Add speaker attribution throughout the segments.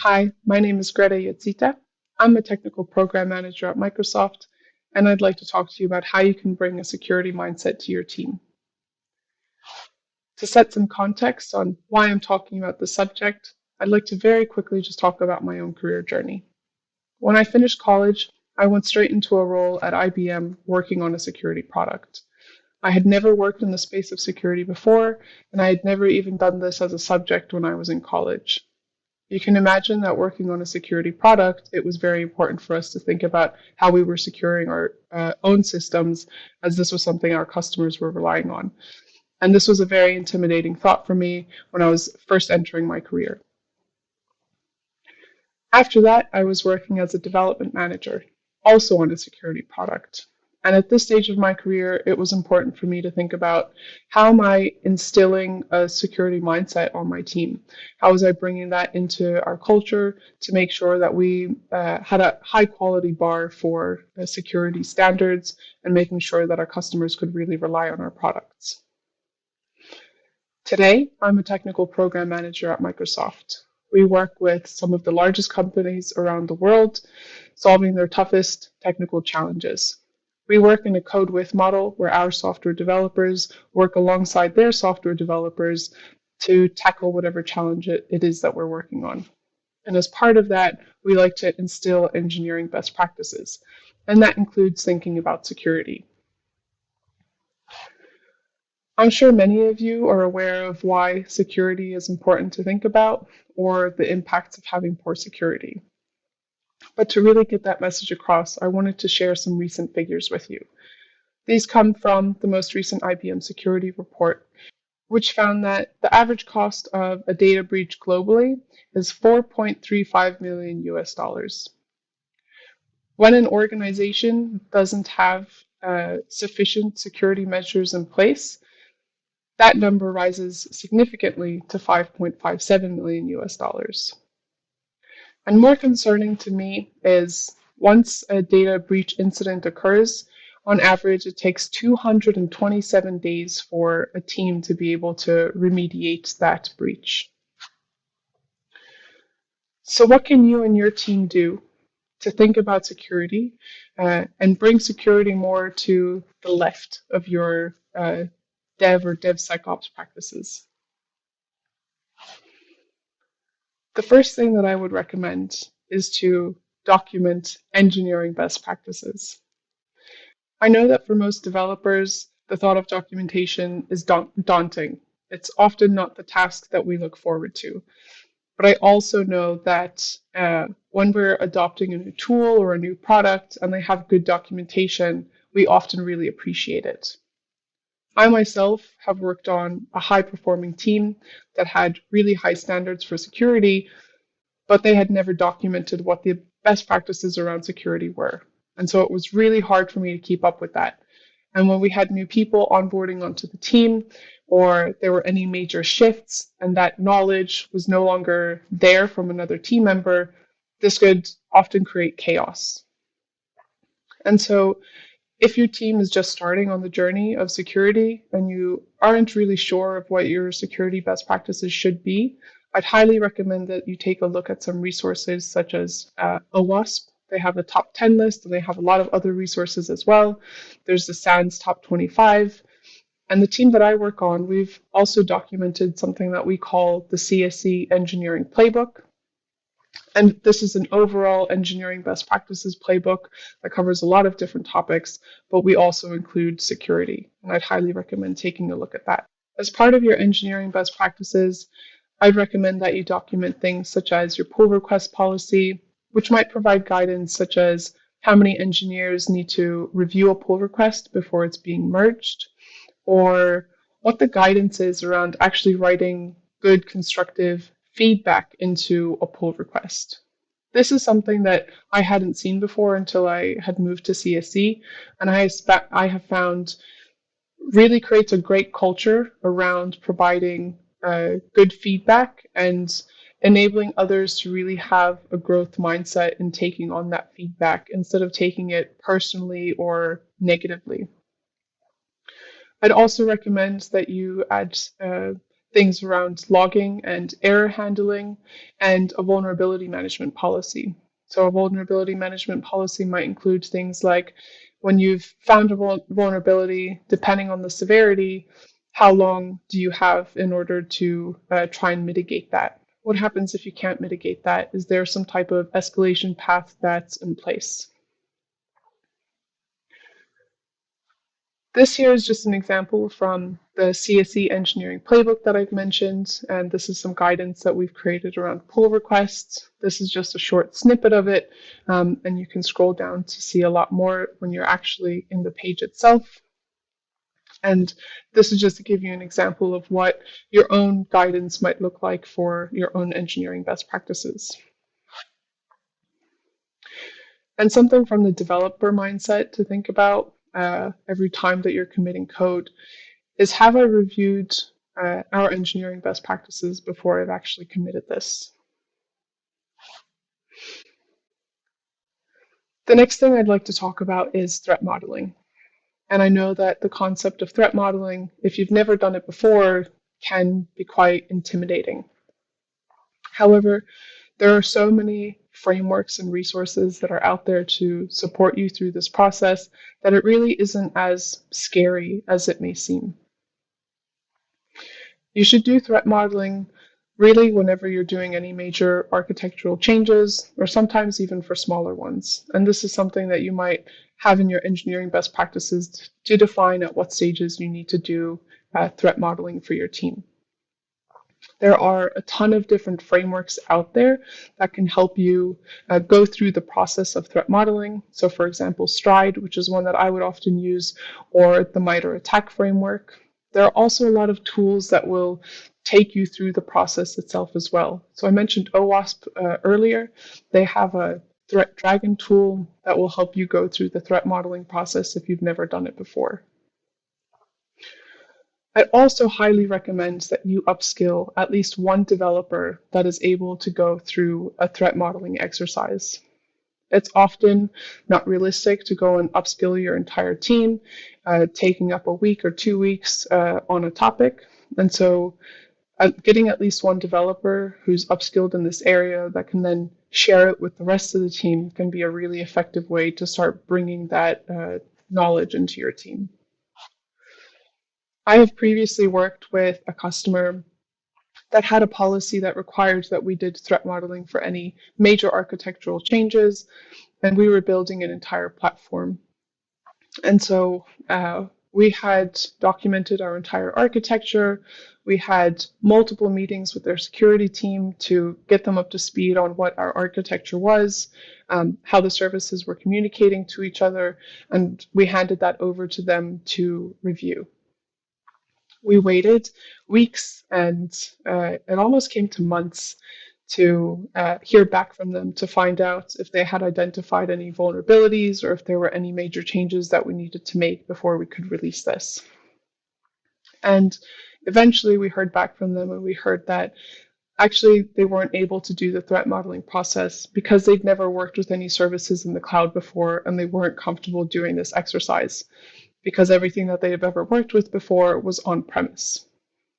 Speaker 1: Hi, my name is Greta Jocyte. I'm a technical program manager at Microsoft, and I'd like to talk to you about how you can bring a security mindset to your team. To set some context on why I'm talking about this subject, I'd like to very quickly just talk about my own career journey. When I finished college, I went straight into a role at IBM working on a security product. I had never worked in the space of security before, and I had never even done this as a subject when I was in college. You can imagine that working on a security product, it was very important for us to think about how we were securing our own systems, as this was something our customers were relying on. And this was a very intimidating thought for me when I was first entering my career. After that, I was working as a development manager, also on a security product. And at this stage of my career, it was important for me to think about how am I instilling a security mindset on my team? How was I bringing that into our culture to make sure that we had a high quality bar for security standards and making sure that our customers could really rely on our products? Today, I'm a technical program manager at Microsoft. We work with some of the largest companies around the world, solving their toughest technical challenges. We work in a code with model where our software developers work alongside their software developers to tackle whatever challenge it is that we're working on. And as part of that, we like to instill engineering best practices. And that includes thinking about security. I'm sure many of you are aware of why security is important to think about or the impacts of having poor security. But to really get that message across, I wanted to share some recent figures with you. These come from the most recent IBM security report, which found that the average cost of a data breach globally is 4.35 million US dollars. When an organization doesn't have sufficient security measures in place, that number rises significantly to 5.57 million US dollars. And more concerning to me is once a data breach incident occurs, on average, it takes 227 days for a team to be able to remediate that breach. So what can you and your team do to think about security and bring security more to the left of your dev or DevSecOps practices? The first thing that I would recommend is to document engineering best practices. I know that for most developers, the thought of documentation is daunting. It's often not the task that we look forward to. But I also know that when we're adopting a new tool or a new product and they have good documentation, we often really appreciate it. I myself have worked on a high-performing team that had really high standards for security, but they had never documented what the best practices around security were. And so it was really hard for me to keep up with that. And when we had new people onboarding onto the team, or there were any major shifts and that knowledge was no longer there from another team member, this could often create chaos. And so if your team is just starting on the journey of security and you aren't really sure of what your security best practices should be, I'd highly recommend that you take a look at some resources such as OWASP. They have a top 10 list and they have a lot of other resources as well. There's the SANS top 25. And the team that I work on, we've also documented something that we call the CSE Engineering Playbook. And this is an overall engineering best practices playbook that covers a lot of different topics, but we also include security. And I'd highly recommend taking a look at that. As part of your engineering best practices, I'd recommend that you document things such as your pull request policy, which might provide guidance such as how many engineers need to review a pull request before it's being merged, or what the guidance is around actually writing good constructive feedback into a pull request. This is something that I hadn't seen before until I had moved to CSE, and I have found really creates a great culture around providing good feedback and enabling others to really have a growth mindset in taking on that feedback instead of taking it personally or negatively. I'd also recommend that you add things around logging and error handling, and a vulnerability management policy. So, a vulnerability management policy might include things like when you've found a vulnerability, depending on the severity, how long do you have in order to try and mitigate that? What happens if you can't mitigate that? Is there some type of escalation path that's in place? This here is just an example from the CSE engineering playbook that I've mentioned, and this is some guidance that we've created around pull requests. This is just a short snippet of it, and you can scroll down to see a lot more when you're actually in the page itself. And this is just to give you an example of what your own guidance might look like for your own engineering best practices. And something from the developer mindset to think about every time that you're committing code is, have I reviewed our engineering best practices before I've actually committed this? The next thing I'd like to talk about is threat modeling. And I know that the concept of threat modeling, if you've never done it before, can be quite intimidating. However, there are so many frameworks and resources that are out there to support you through this process that it really isn't as scary as it may seem. You should do threat modeling really whenever you're doing any major architectural changes, or sometimes even for smaller ones. And this is something that you might have in your engineering best practices to define at what stages you need to do threat modeling for your team. There are a ton of different frameworks out there that can help you go through the process of threat modeling. So, for example, Stride, which is one that I would often use, or the MITRE ATT&CK framework. There are also a lot of tools that will take you through the process itself as well. So I mentioned OWASP earlier. They have a Threat Dragon tool that will help you go through the threat modeling process if you've never done it before. I also highly recommend that you upskill at least one developer that is able to go through a threat modeling exercise. It's often not realistic to go and upskill your entire team, taking up a week or 2 weeks on a topic. And so getting at least one developer who's upskilled in this area that can then share it with the rest of the team can be a really effective way to start bringing that knowledge into your team. I have previously worked with a customer that had a policy that required that we did threat modeling for any major architectural changes, and we were building an entire platform. And so we had documented our entire architecture. We had multiple meetings with their security team to get them up to speed on what our architecture was, how the services were communicating to each other, and we handed that over to them to review. We waited weeks, and it almost came to months to hear back from them to find out if they had identified any vulnerabilities or if there were any major changes that we needed to make before we could release this. And eventually we heard back from them, and we heard that actually they weren't able to do the threat modeling process because they'd never worked with any services in the cloud before, and they weren't comfortable doing this exercise because everything that they have ever worked with before was on-premise.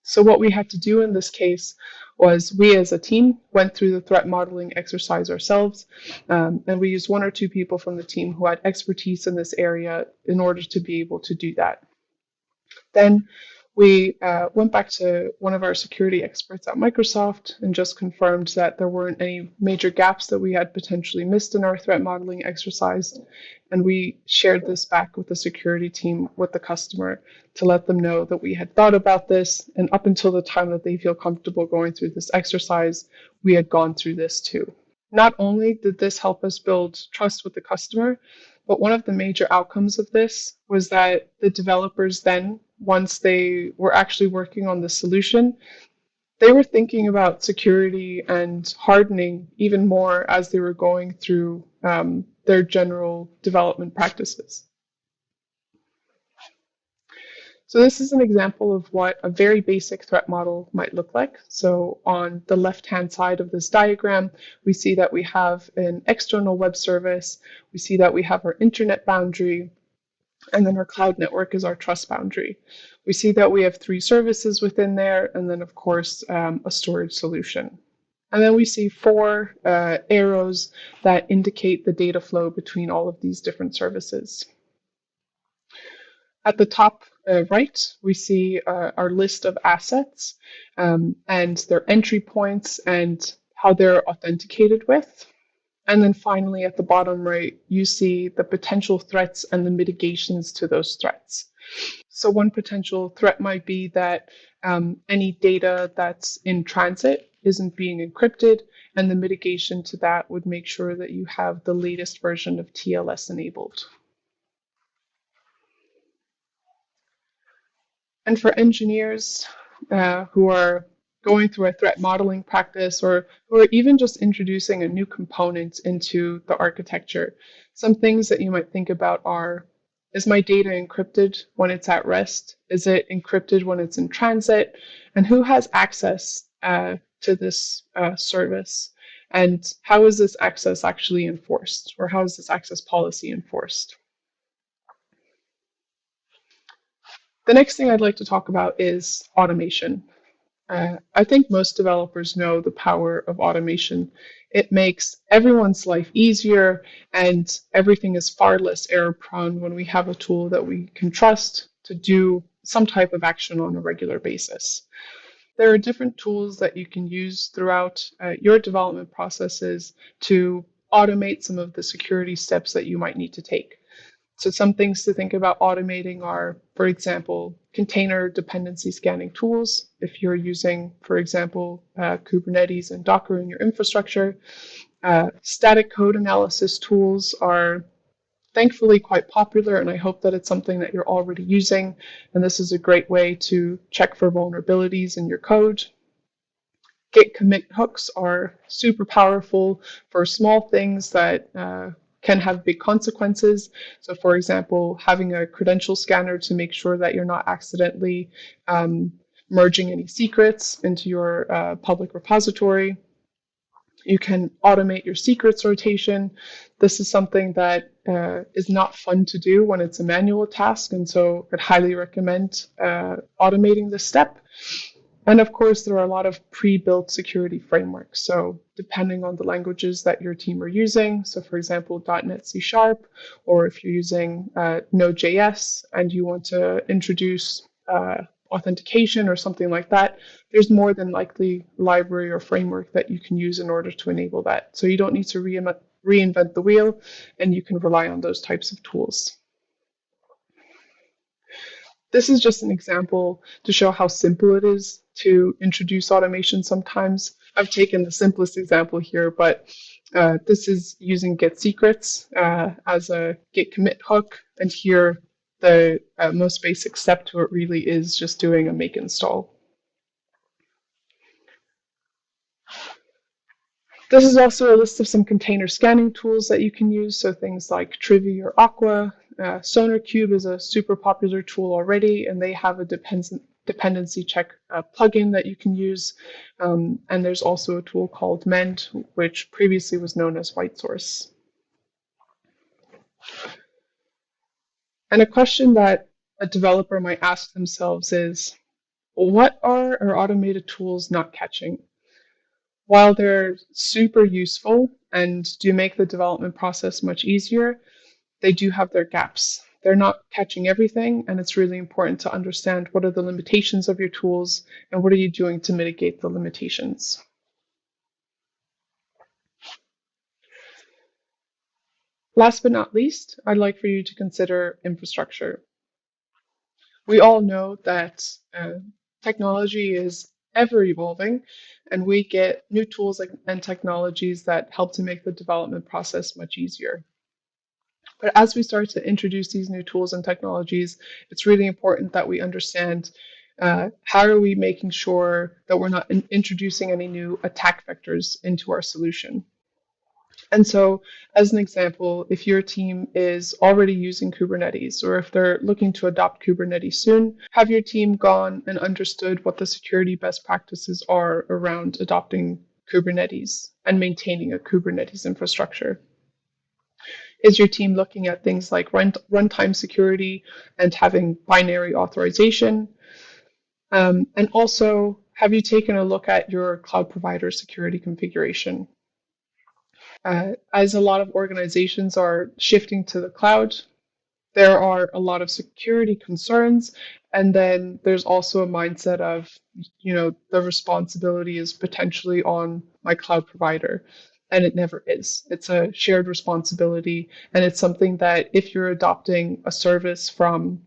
Speaker 1: So what we had to do in this case was we as a team went through the threat modeling exercise ourselves, and we used 1 or 2 people from the team who had expertise in this area in order to be able to do that. Then we went back to one of our security experts at Microsoft and just confirmed that there weren't any major gaps that we had potentially missed in our threat modeling exercise. And we shared this back with the security team, with the customer, to let them know that we had thought about this. And up until the time that they feel comfortable going through this exercise, we had gone through this too. Not only did this help us build trust with the customer, but one of the major outcomes of this was that the developers then, once they were actually working on the solution, they were thinking about security and hardening even more as they were going through their general development practices. So this is an example of what a very basic threat model might look like. So on the left-hand side of this diagram, we see that we have an external web service. We see that we have our internet boundary. And then our cloud network is our trust boundary. We see that we have 3 services within there, and then, of course, a storage solution. And then we see 4 arrows that indicate the data flow between all of these different services. At the top right, we see our list of assets and their entry points and how they're authenticated with. And then finally, at the bottom right, you see the potential threats and the mitigations to those threats. So one potential threat might be that any data that's in transit isn't being encrypted, and the mitigation to that would make sure that you have the latest version of TLS enabled. And for engineers who are going through a threat modeling practice or even just introducing a new component into the architecture, some things that you might think about are, is my data encrypted when it's at rest? Is it encrypted when it's in transit? And who has access to this service? And how is this access actually enforced? Or how is this access policy enforced? The next thing I'd like to talk about is automation. I think most developers know the power of automation. It makes everyone's life easier, and everything is far less error prone when we have a tool that we can trust to do some type of action on a regular basis. There are different tools that you can use throughout your development processes to automate some of the security steps that you might need to take. So some things to think about automating are, for example, container dependency scanning tools. If you're using, for example, Kubernetes and Docker in your infrastructure, static code analysis tools are thankfully quite popular, and I hope that it's something that you're already using. And this is a great way to check for vulnerabilities in your code. Git commit hooks are super powerful for small things that can have big consequences. So for example, having a credential scanner to make sure that you're not accidentally merging any secrets into your public repository. You can automate your secrets rotation. This is something that is not fun to do when it's a manual task, and so I'd highly recommend automating this step. And of course, there are a lot of pre-built security frameworks. So depending on the languages that your team are using, so for example, .NET C#, or if you're using Node.js and you want to introduce authentication or something like that, there's more than likely library or framework that you can use in order to enable that. So you don't need to reinvent the wheel, and you can rely on those types of tools. This is just an example to show how simple it is to introduce automation sometimes. I've taken the simplest example here, but this is using Git secrets as a Git commit hook. And here, the most basic step to it really is just doing a make install. This is also a list of some container scanning tools that you can use. So things like Trivi or Aqua. SonarQube is a super popular tool already, and they have a dependency check plugin that you can use. And there's also a tool called Mend, which previously was known as WhiteSource. And a question that a developer might ask themselves is, what are our automated tools not catching? While they're super useful and do make the development process much easier, they do have their gaps. They're not catching everything, and it's really important to understand what are the limitations of your tools and what are you doing to mitigate the limitations. Last but not least, I'd like for you to consider infrastructure. We all know that technology is ever evolving, and we get new tools and technologies that help to make the development process much easier. But as we start to introduce these new tools and technologies, it's really important that we understand how are we making sure that we're not introducing any new attack vectors into our solution. And so, as an example, if your team is already using Kubernetes, or if they're looking to adopt Kubernetes soon, have your team gone and understood what the security best practices are around adopting Kubernetes and maintaining a Kubernetes infrastructure. Is your team looking at things like runtime security and having binary authorization? And also, have you taken a look at your cloud provider security configuration? As a lot of organizations are shifting to the cloud, there are a lot of security concerns. And then there's also a mindset of, the responsibility is potentially on my cloud provider. And it never is. It's a shared responsibility. And it's something that if you're adopting a service from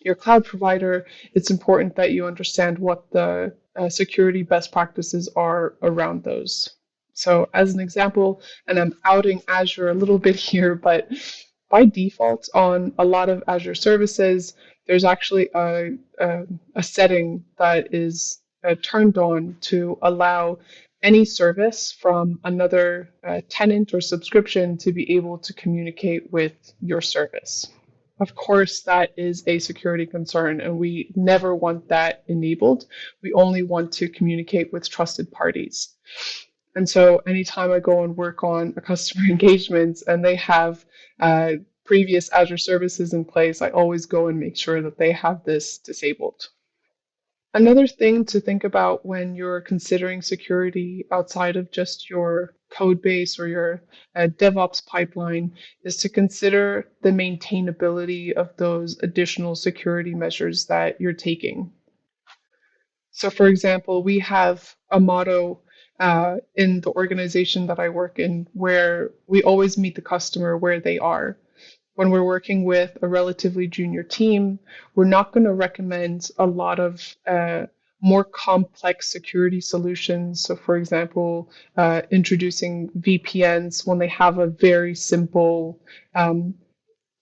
Speaker 1: your cloud provider, it's important that you understand what the security best practices are around those. So, as an example, and I'm outing Azure a little bit here, but by default, on a lot of Azure services, there's actually a setting that is turned on to allow any service from another tenant or subscription to be able to communicate with your service. Of course, that is a security concern, and we never want that enabled. We only want to communicate with trusted parties. And so, anytime I go and work on a customer engagement and they have previous Azure services in place, I always go and make sure that they have this disabled. Another thing to think about when you're considering security outside of just your code base or your DevOps pipeline is to consider the maintainability of those additional security measures that you're taking. So, for example, we have a motto in the organization that I work in where we always meet the customer where they are. When we're working with a relatively junior team, we're not going to recommend a lot of more complex security solutions. So, for example, introducing VPNs when they have a very simple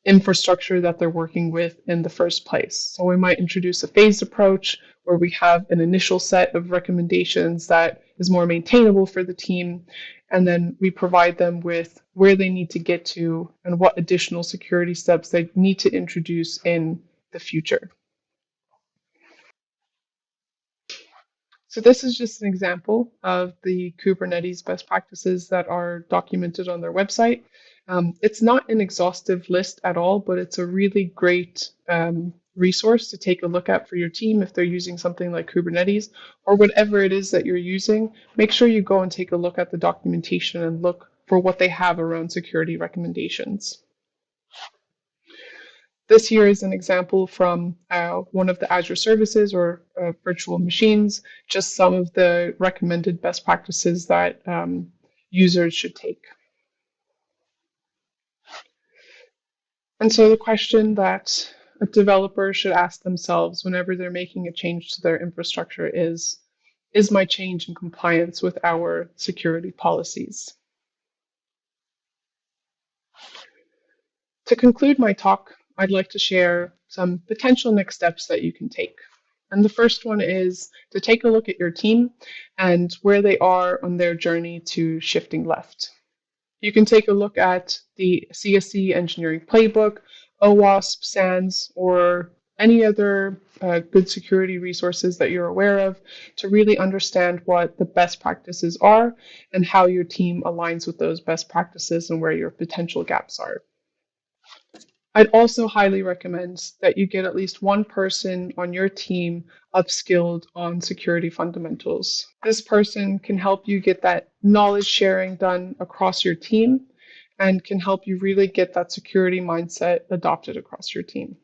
Speaker 1: infrastructure that they're working with in the first place. So, we might introduce a phased approach where we have an initial set of recommendations that is more maintainable for the team. And then we provide them with where they need to get to and what additional security steps they need to introduce in the future. So this is just an example of the Kubernetes best practices that are documented on their website. It's not an exhaustive list at all, but it's a really great resource to take a look at for your team if they're using something like Kubernetes or whatever it is that you're using. Make sure you go and take a look at the documentation and look for what they have around security recommendations. This here is an example from one of the Azure services or virtual machines, just some of the recommended best practices that users should take. And so the question that a developer should ask themselves whenever they're making a change to their infrastructure is my change in compliance with our security policies? To conclude my talk, I'd like to share some potential next steps that you can take. And the first one is to take a look at your team and where they are on their journey to shifting left. You can take a look at the CSE engineering playbook, OWASP, SANS, or any other good security resources that you're aware of to really understand what the best practices are and how your team aligns with those best practices and where your potential gaps are. I'd also highly recommend that you get at least one person on your team upskilled on security fundamentals. This person can help you get that knowledge sharing done across your team and can help you really get that security mindset adopted across your team.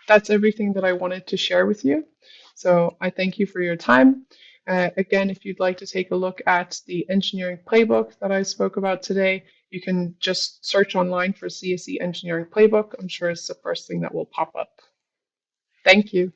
Speaker 1: That's everything that I wanted to share with you. So I thank you for your time. Again, if you'd like to take a look at the engineering playbook that I spoke about today, you can just search online for CSE engineering playbook. I'm sure it's the first thing that will pop up. Thank you.